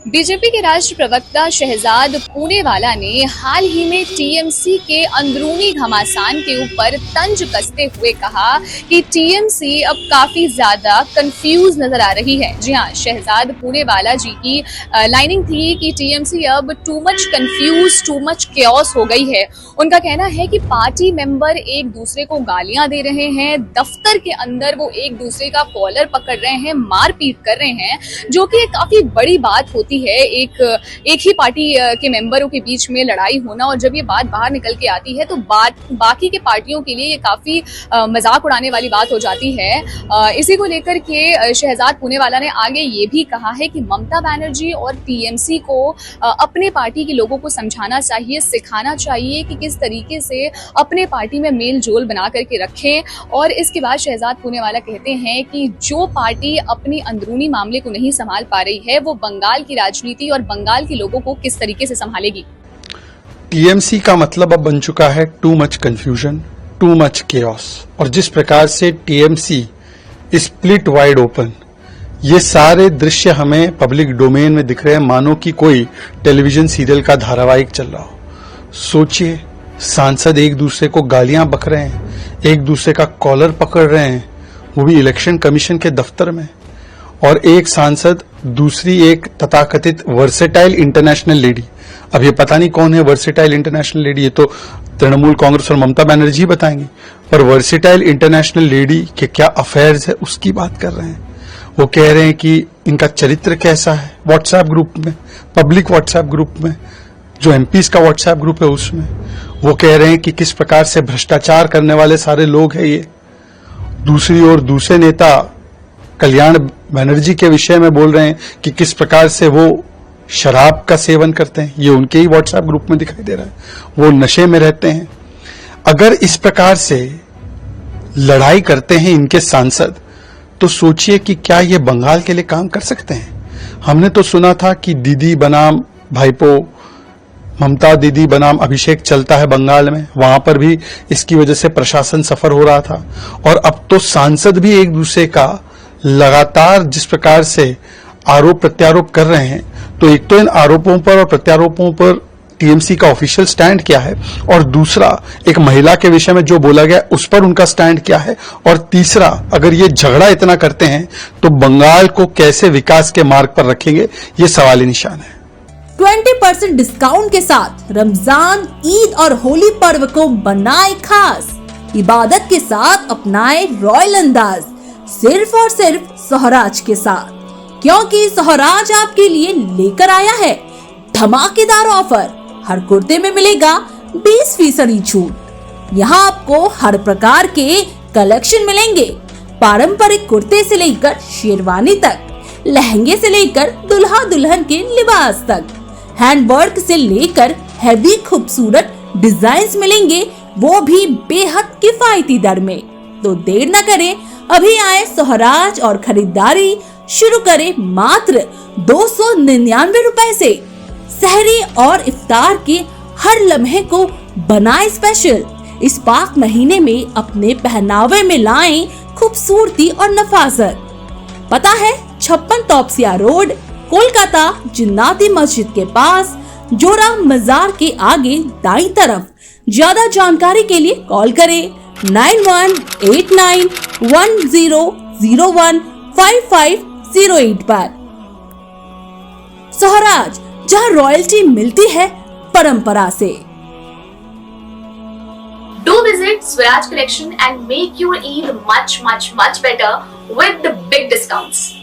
BJP के राष्ट्रीय प्रवक्ता शहजाद पूनेवाला ने हाल ही में टीएमसी के अंदरूनी घमासान के ऊपर तंज कसते हुए कहा कि टीएमसी अब काफी ज्यादा कंफ्यूज नजर आ रही है। जी हाँ, शहजाद पूनेवाला जी की लाइनिंग थी कि टीएमसी अब too much confuse, too much chaos हो गई है। उनका कहना है कि पार्टी मेंबर एक दूसरे को गालियां दे रहे हैं, दफ्तर के अंदर वो एक दूसरे का कॉलर पकड़ रहे हैं, मारपीट कर रहे हैं, जो कि काफी बड़ी बात होती है एक ही पार्टी के मेंबरों के बीच में लड़ाई होना। और जब ये बात बाहर निकल के आती है तो बाकी के पार्टियों के लिए ये काफी मजाक उड़ाने वाली बात हो जाती है। इसी को लेकर के शहजाद पूनेवाला ने आगे ये भी कहा है कि ममता बनर्जी और टीएमसी को अपने पार्टी के लोगों को समझाना चाहिए, सिखाना चाहिए कि किस तरीके से अपने पार्टी में मेल जोल बना करके रखें। और इसके बाद शहजाद पूनेवाला कहते हैं कि जो पार्टी अपनी अंदरूनी मामले को नहीं संभाल पा रही है वो बंगाल की राजनीति और बंगाल के लोगों को किस तरीके से संभालेगी। टीएमसी का मतलब अब बन चुका है too much confusion, too much chaos. और जिस प्रकार से टीएमसी स्प्लिट वाइड ओपन, ये सारे दृश्य हमें पब्लिक डोमेन में दिख रहे हैं, मानो कि कोई टेलीविजन सीरियल का धारावाहिक चल रहा हो। सोचिए, सांसद एक दूसरे को गालियां बक रहे हैं, एक दूसरे का कॉलर पकड़ रहे हैं, वो भी इलेक्शन कमीशन के दफ्तर में। और एक सांसद दूसरी एक तथाकथित वर्सेटाइल इंटरनेशनल लेडी, अब ये पता नहीं कौन है वर्सेटाइल इंटरनेशनल लेडी, ये तो तृणमूल कांग्रेस और ममता बनर्जी बताएंगी, पर वर्सेटाइल इंटरनेशनल लेडी के क्या अफेयर्स है उसकी बात कर रहे हैं। वो कह रहे हैं कि इनका चरित्र कैसा है, व्हाट्सएप ग्रुप में, पब्लिक व्हाट्सएप ग्रुप में, जो एमपीज का व्हाट्सएप ग्रुप है उसमें वो कह रहे हैं कि किस प्रकार से भ्रष्टाचार करने वाले सारे लोग हैं ये। दूसरी ओर दूसरे नेता कल्याण बनर्जी के विषय में बोल रहे हैं कि किस प्रकार से वो शराब का सेवन करते हैं, ये उनके ही व्हाट्सएप ग्रुप में दिखाई दे रहा है, वो नशे में रहते हैं। अगर इस प्रकार से लड़ाई करते हैं इनके सांसद, तो सोचिए कि क्या ये बंगाल के लिए काम कर सकते हैं। हमने तो सुना था कि दीदी बनाम भाईपो, ममता दीदी बनाम अभिषेक चलता है बंगाल में, वहां पर भी इसकी वजह से प्रशासन सफर हो रहा था। और अब तो सांसद भी एक दूसरे का लगातार जिस प्रकार से आरोप प्रत्यारोप कर रहे हैं, तो एक तो इन आरोपों पर और प्रत्यारोपों पर टीएमसी का ऑफिशियल स्टैंड क्या है, और दूसरा एक महिला के विषय में जो बोला गया उस पर उनका स्टैंड क्या है, और तीसरा अगर ये झगड़ा इतना करते हैं तो बंगाल को कैसे विकास के मार्ग पर रखेंगे, ये सवाली निशान है। 20% डिस्काउंट के साथ रमजान, ईद और होली पर्व को बनाए खास, इबादत के साथ अपनाए रॉयल अंदाज, सिर्फ और सिर्फ स्वराज के साथ, क्योंकि स्वराज आपके लिए लेकर आया है धमाकेदार ऑफर। हर कुर्ते में मिलेगा 20% छूट। यहाँ आपको हर प्रकार के कलेक्शन मिलेंगे, पारंपरिक कुर्ते से लेकर शेरवानी तक, लहंगे से लेकर दुल्हा दुल्हन के लिबास तक, हैंडवर्क से लेकर हैवी खूबसूरत डिजाइन्स मिलेंगे, वो भी बेहद किफायती दर में। तो देर न करें, अभी आए स्वराज और खरीदारी शुरू करें मात्र 299 रुपए से। सहरी और इफ्तार के हर लम्हे को बनाए स्पेशल। इस पाक महीने में अपने पहनावे में लाएं खूबसूरती और नफासत। पता है 56 तौबसिया रोड, कोलकाता, जिन्नाती मस्जिद के पास, जोरा मजार के आगे दाईं तरफ। ज्यादा जानकारी के लिए कॉल करें 918910015508 पर। स्वराज, जहां रॉयल्टी मिलती है परंपरा से। Do visit Swaraj Collection and make your Eid much better with the big discounts.